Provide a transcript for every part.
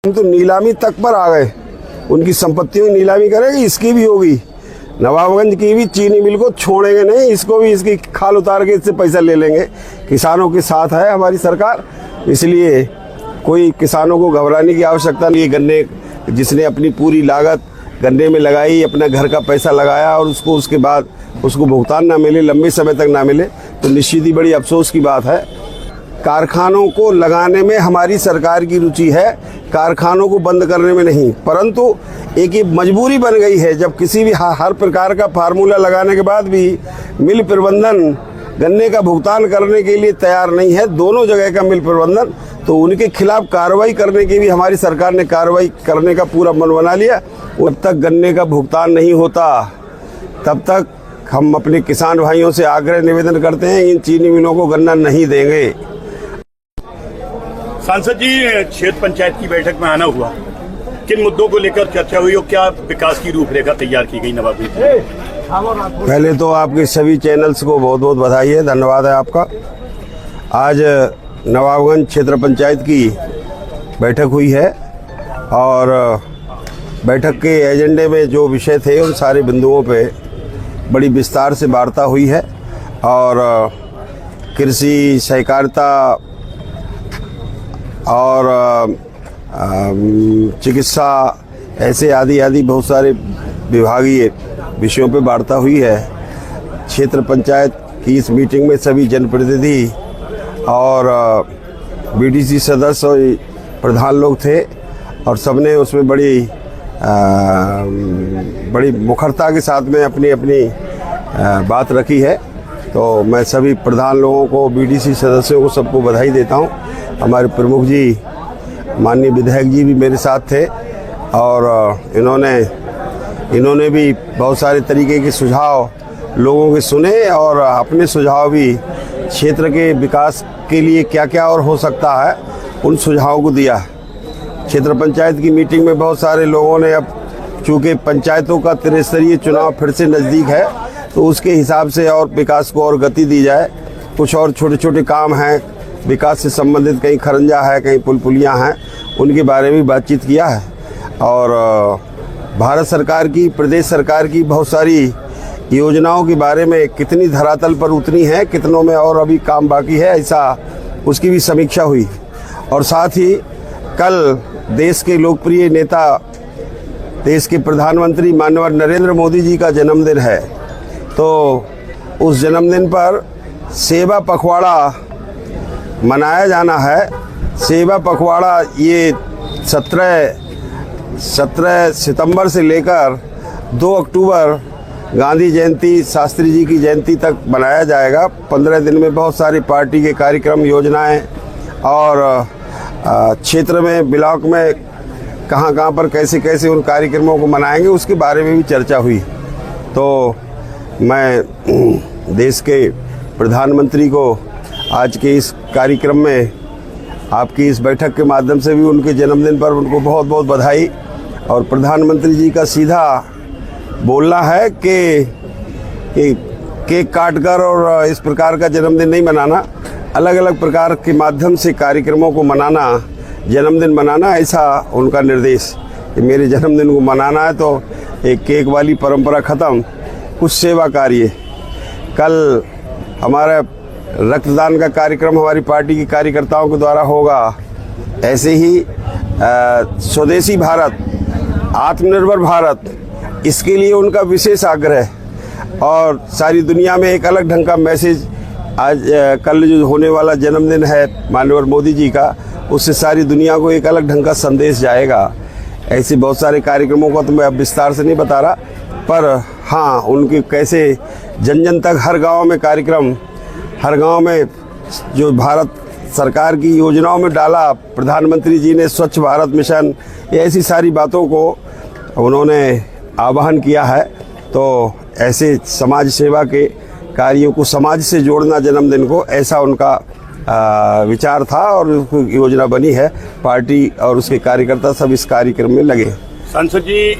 हम तो नीलामी तक पर आ गए, उनकी संपत्तियों की नीलामी करेंगे, इसकी भी होगी। नवाबगंज की भी चीनी मिल को छोड़ेंगे नहीं, इसको भी इसकी खाल उतार के इससे पैसा ले लेंगे। किसानों के साथ है हमारी सरकार, इसलिए कोई किसानों को घबराने की आवश्यकता नहीं। गन्ने जिसने अपनी पूरी लागत गन्ने में लगाई, अपना घर का पैसा लगाया और उसको उसके बाद उसको भुगतान ना मिले, लंबे समय तक ना मिले, तो निश्चित ही बड़ी अफसोस की बात है। कारखानों को लगाने में हमारी सरकार की रुचि है, कारखानों को बंद करने में नहीं। परंतु एक ये मजबूरी बन गई है, जब किसी भी हर प्रकार का फार्मूला लगाने के बाद भी मिल प्रबंधन गन्ने का भुगतान करने के लिए तैयार नहीं है, दोनों जगह का मिल प्रबंधन, तो उनके खिलाफ कार्रवाई करने की भी हमारी सरकार ने कार्रवाई करने का पूरा मन बना लिया। जब तक गन्ने का भुगतान नहीं होता तब तक हम अपने किसान भाइयों से आग्रह निवेदन करते हैं, इन चीनी मिलों को गन्ना नहीं देंगे। सांसद जी, क्षेत्र पंचायत की बैठक में आना हुआ, किन मुद्दों को लेकर चर्चा हुई और क्या विकास की रूपरेखा तैयार की गई नवाबगंज? पहले तो आपके सभी चैनल्स को बहुत बहुत बधाई है, धन्यवाद है आपका। आज नवाबगंज क्षेत्र पंचायत की बैठक हुई है और बैठक के एजेंडे में जो विषय थे उन सारे बिंदुओं पे बड़ी विस्तार से वार्ता हुई है और कृषि, सहकारिता और चिकित्सा, ऐसे आदि बहुत सारे विभागीय विषयों पे वार्ता हुई है। क्षेत्र पंचायत की इस मीटिंग में सभी जनप्रतिनिधि और बीडीसी सदस्य और प्रधान लोग थे और सबने उसमें बड़ी मुखरता के साथ में अपनी अपनी बात रखी है। तो मैं सभी प्रधान लोगों को, बीडीसी सदस्यों को, सबको बधाई देता हूं। हमारे प्रमुख जी माननीय विधायक जी भी मेरे साथ थे और इन्होंने भी बहुत सारे तरीके के सुझाव लोगों के सुने और अपने सुझाव भी क्षेत्र के विकास के लिए क्या क्या और हो सकता है उन सुझावों को दिया। क्षेत्र पंचायत की मीटिंग में बहुत सारे लोगों ने, अब चूँकि पंचायतों का त्रिस्तरीय चुनाव फिर से नज़दीक है तो उसके हिसाब से और विकास को और गति दी जाए। कुछ और छोटे छोटे काम हैं विकास से संबंधित, कहीं खरंजा है, कहीं पुलियाँ हैं, उनके बारे में बातचीत किया है। और भारत सरकार की, प्रदेश सरकार की बहुत सारी योजनाओं के बारे में कितनी धरातल पर उतनी है, कितनों में और अभी काम बाकी है, ऐसा उसकी भी समीक्षा हुई। और साथ ही कल देश के लोकप्रिय नेता, देश के प्रधानमंत्री माननीय नरेंद्र मोदी जी का जन्मदिन है, तो उस जन्मदिन पर सेवा पखवाड़ा मनाया जाना है। सेवा पखवाड़ा ये 17 सितंबर से लेकर 2 अक्टूबर गांधी जयंती, शास्त्री जी की जयंती तक मनाया जाएगा। 15 दिन में बहुत सारी पार्टी के कार्यक्रम, योजनाएं और क्षेत्र में, ब्लॉक में कहां पर कैसे उन कार्यक्रमों को मनाएंगे उसके बारे में भी चर्चा हुई। तो मैं देश के प्रधानमंत्री को आज के इस कार्यक्रम में, आपकी इस बैठक के माध्यम से भी उनके जन्मदिन पर उनको बहुत बहुत बधाई। और प्रधानमंत्री जी का सीधा बोलना है कि केक काटकर और इस प्रकार का जन्मदिन नहीं मनाना, अलग अलग प्रकार के माध्यम से कार्यक्रमों को मनाना, जन्मदिन मनाना, ऐसा उनका निर्देश कि मेरे जन्मदिन को मनाना है तो एक केक वाली परंपरा ख़त्म, कुछ सेवा कार्य। कल हमारा रक्तदान का कार्यक्रम हमारी पार्टी के कार्यकर्ताओं के द्वारा होगा। ऐसे ही स्वदेशी भारत, आत्मनिर्भर भारत, इसके लिए उनका विशेष आग्रह और सारी दुनिया में एक अलग ढंग का मैसेज। आज कल जो होने वाला जन्मदिन है माननीय मोदी जी का, उससे सारी दुनिया को एक अलग ढंग का संदेश जाएगा। ऐसे बहुत सारे कार्यक्रमों का तो मैं अब विस्तार से नहीं बता रहा, पर हाँ, उनके कैसे जन तक हर गांव में कार्यक्रम, हर गांव में जो भारत सरकार की योजनाओं में डाला प्रधानमंत्री जी ने, स्वच्छ भारत मिशन, ऐसी सारी बातों को उन्होंने आह्वान किया है। तो ऐसे समाज सेवा के कार्यों को समाज से जोड़ना जन्मदिन को, ऐसा उनका विचार था और योजना बनी है। पार्टी और उसके कार्यकर्ता सब इस कार्यक्रम में लगे। सांसद जी,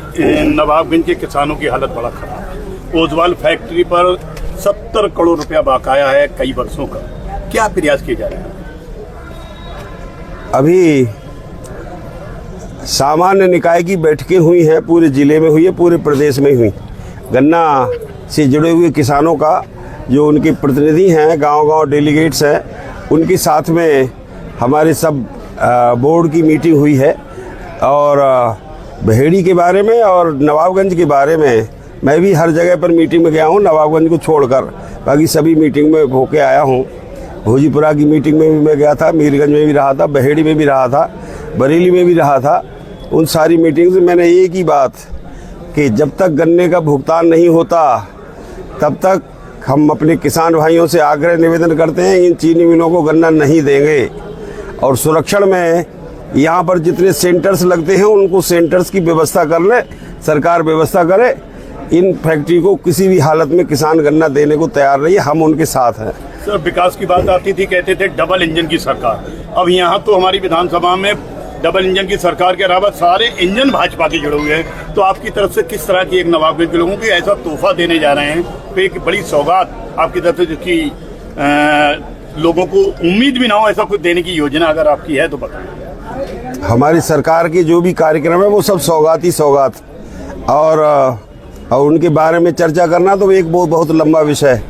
नवाबगंज के किसानों की हालत बड़ा खराब। ओजवाल फैक्ट्री पर 70 करोड़ रुपया बकाया है कई वर्षों का, क्या प्रयास किए जा रहे हैं? अभी सामान्य निकाय की बैठकें हुई हैं, पूरे ज़िले में हुई है, पूरे प्रदेश में हुई। गन्ना से जुड़े हुए किसानों का जो उनके प्रतिनिधि हैं, गांव-गांव डेलीगेट्स हैं, उनके साथ में हमारे सब बोर्ड की मीटिंग हुई है। और बहेड़ी के बारे में और नवाबगंज के बारे में मैं भी हर जगह पर मीटिंग में गया हूँ, नवाबगंज को छोड़कर बाकी सभी मीटिंग में होके आया हूँ। भोजीपुरा की मीटिंग में भी मैं गया था, मीरगंज में भी रहा था, बहेड़ी में भी रहा था, बरेली में भी रहा था। उन सारी मीटिंग्स में मैंने एक ही बात कि जब तक गन्ने का भुगतान नहीं होता तब तक हम अपने किसान भाइयों से आग्रह निवेदन करते हैं, इन चीनी मिलों को गन्ना नहीं देंगे। और सुरक्षण में यहाँ पर जितने सेंटर्स लगते हैं उनको सेंटर्स की व्यवस्था कर ले, सरकार व्यवस्था करे। इन फैक्ट्री को किसी भी हालत में किसान गन्ना देने को तैयार नहीं है, हम उनके साथ हैं। सर, विकास की बात आती थी, कहते थे डबल इंजन की सरकार। अब यहाँ तो हमारी विधानसभा में डबल इंजन की सरकार के अलावा सारे इंजन भाजपा के जुड़े हुए हैं। तो आपकी तरफ से किस तरह की एक नवाबगंज के लोगों को ऐसा तोहफा देने जा रहे हैं, तो एक बड़ी सौगात आपकी तरफ से, जिसकी लोगों को उम्मीद भी ना हो, ऐसा कुछ देने की योजना अगर आपकी है तो बताएं। हमारी सरकार के जो भी कार्यक्रम है वो सब सौगात ही सौगात, और उनके बारे में चर्चा करना तो एक बहुत लंबा विषय है।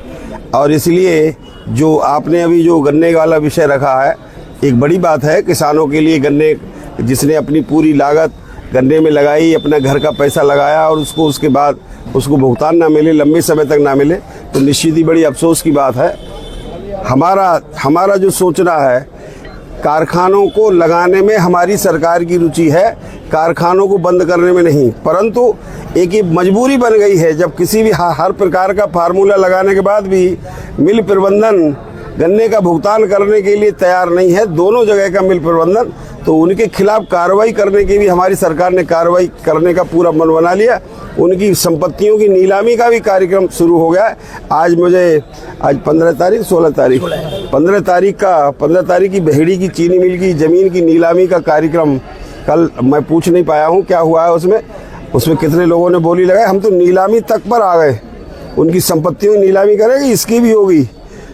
और इसलिए जो आपने अभी जो गन्ने वाला विषय रखा है, एक बड़ी बात है किसानों के लिए। गन्ने जिसने अपनी पूरी लागत गन्ने में लगाई, अपना घर का पैसा लगाया और उसको उसके बाद उसको भुगतान ना मिले, लंबे समय तक ना मिले, तो निश्चित ही बड़ी अफसोस की बात है। हमारा जो सोचना है, कारखानों को लगाने में हमारी सरकार की रुचि है, कारखानों को बंद करने में नहीं। परंतु एक ये मजबूरी बन गई है, जब किसी भी हर प्रकार का फार्मूला लगाने के बाद भी मिल प्रबंधन गन्ने का भुगतान करने के लिए तैयार नहीं है, दोनों जगह का मिल प्रबंधन, तो उनके खिलाफ कार्रवाई करने की भी हमारी सरकार ने कार्रवाई करने का पूरा मन बना लिया। उनकी संपत्तियों की नीलामी का भी कार्यक्रम शुरू हो गया है। आज 15 तारीख 15 तारीख की बहेड़ी की चीनी मिल की ज़मीन की नीलामी का कार्यक्रम, कल मैं पूछ नहीं पाया हूँ क्या हुआ है उसमें कितने लोगों ने बोली लगाई। हम तो नीलामी तक पर आ गए, उनकी संपत्तियों की नीलामी करेंगे, इसकी भी होगी।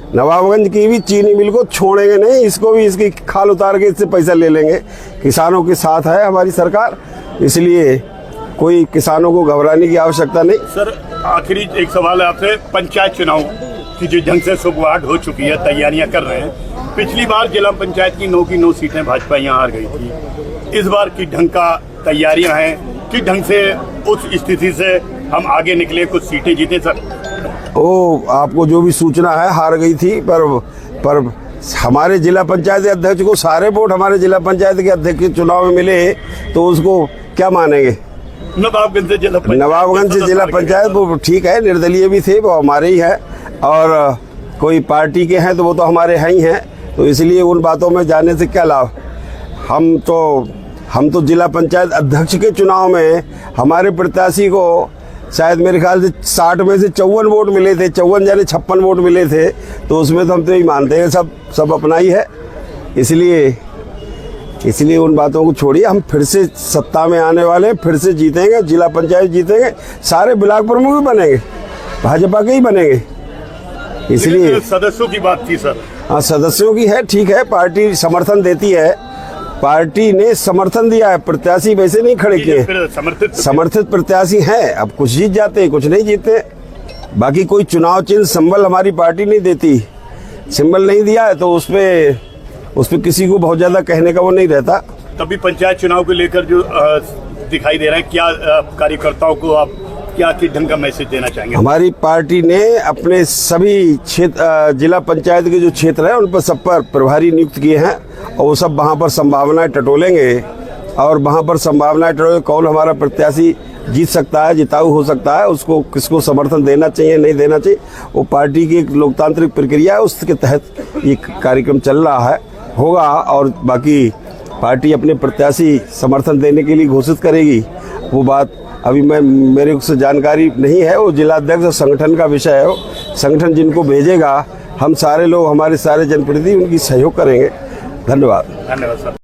नवाबगंज की भी चीनी मिल को छोड़ेंगे नहीं, इसको भी इसकी खाल उतार के इससे पैसा ले लेंगे। किसानों के साथ है हमारी सरकार, इसलिए कोई किसानों को घबराने की आवश्यकता नहीं। सर, आखिरी एक सवाल है आपसे। पंचायत चुनाव की जो ढंग से शुरुआत हो चुकी है, तैयारियां कर रहे हैं। पिछली बार जिला पंचायत की 9 की 9 सीटें भाजपा यहाँ हार गई थी। इस बार की ढंग का तैयारियां हैं कि ढंग से उस स्थिति से हम आगे निकले, कुछ सीटें जीते? सर, आपको जो भी सूचना है, हार गई थी, पर हमारे जिला पंचायत अध्यक्ष को सारे वोट हमारे जिला पंचायत के अध्यक्ष के चुनाव में मिले, तो उसको क्या मानेंगे? नवाबगंज से जिला पंचायत वो ठीक है, निर्दलीय भी थे, वो हमारे ही है, और कोई पार्टी के हैं तो वो तो हमारे हैं ही हैं। तो इसलिए उन बातों में जाने से क्या लाभ। हम तो जिला पंचायत अध्यक्ष के चुनाव में हमारे प्रत्याशी को शायद मेरे ख्याल से 60 में से 54 वोट मिले थे, 54 यानी 56 वोट मिले थे। तो उसमें तो हम तो यही मानते हैं सब अपना ही है। इसलिए उन बातों को छोड़िए, हम फिर से सत्ता में आने वाले हैं, फिर से जीतेंगे, जिला पंचायत जीतेंगे, सारे ब्लॉक प्रमुख भी बनेंगे, भाजपा के ही बनेंगे। इसलिए सदस्यों की बात थी सर। हाँ, सदस्यों की है, ठीक है, पार्टी समर्थन देती है, पार्टी ने समर्थन दिया है, प्रत्याशी वैसे नहीं खड़े किए, समर्थित प्रत्याशी हैं। अब कुछ जीत जाते हैं, कुछ नहीं जीतते। बाकी कोई चुनाव चिन्ह सिंबल हमारी पार्टी नहीं देती, सिंबल नहीं दिया है तो उस पर किसी को बहुत ज्यादा कहने का वो नहीं रहता। तभी पंचायत चुनाव को लेकर जो दिखाई दे रहा है, क्या कार्यकर्ताओं को आप क्या किस ढंग का मैसेज देना चाहेंगे? हमारी पार्टी ने अपने सभी क्षेत्र जिला पंचायत के जो क्षेत्र है उन पर सब पर प्रभारी नियुक्त किए हैं, और वो सब वहाँ पर संभावनाएं टटोलेंगे, और वहाँ पर संभावनाएं टटोले कौन हमारा प्रत्याशी जीत सकता है, जिताऊ हो सकता है, उसको किसको समर्थन देना चाहिए, नहीं देना चाहिए, वो पार्टी की एक लोकतांत्रिक प्रक्रिया है, उसके तहत ये कार्यक्रम चल रहा है, होगा। और बाकी पार्टी अपने प्रत्याशी समर्थन देने के लिए घोषित करेगी, वो बात अभी मेरे से जानकारी नहीं है, वो जिलाध्यक्ष और संगठन का विषय है। वो संगठन जिनको भेजेगा, हम सारे लोग, हमारे सारे जनप्रतिनिधि उनकी सहयोग करेंगे। धन्यवाद। धन्यवाद सर।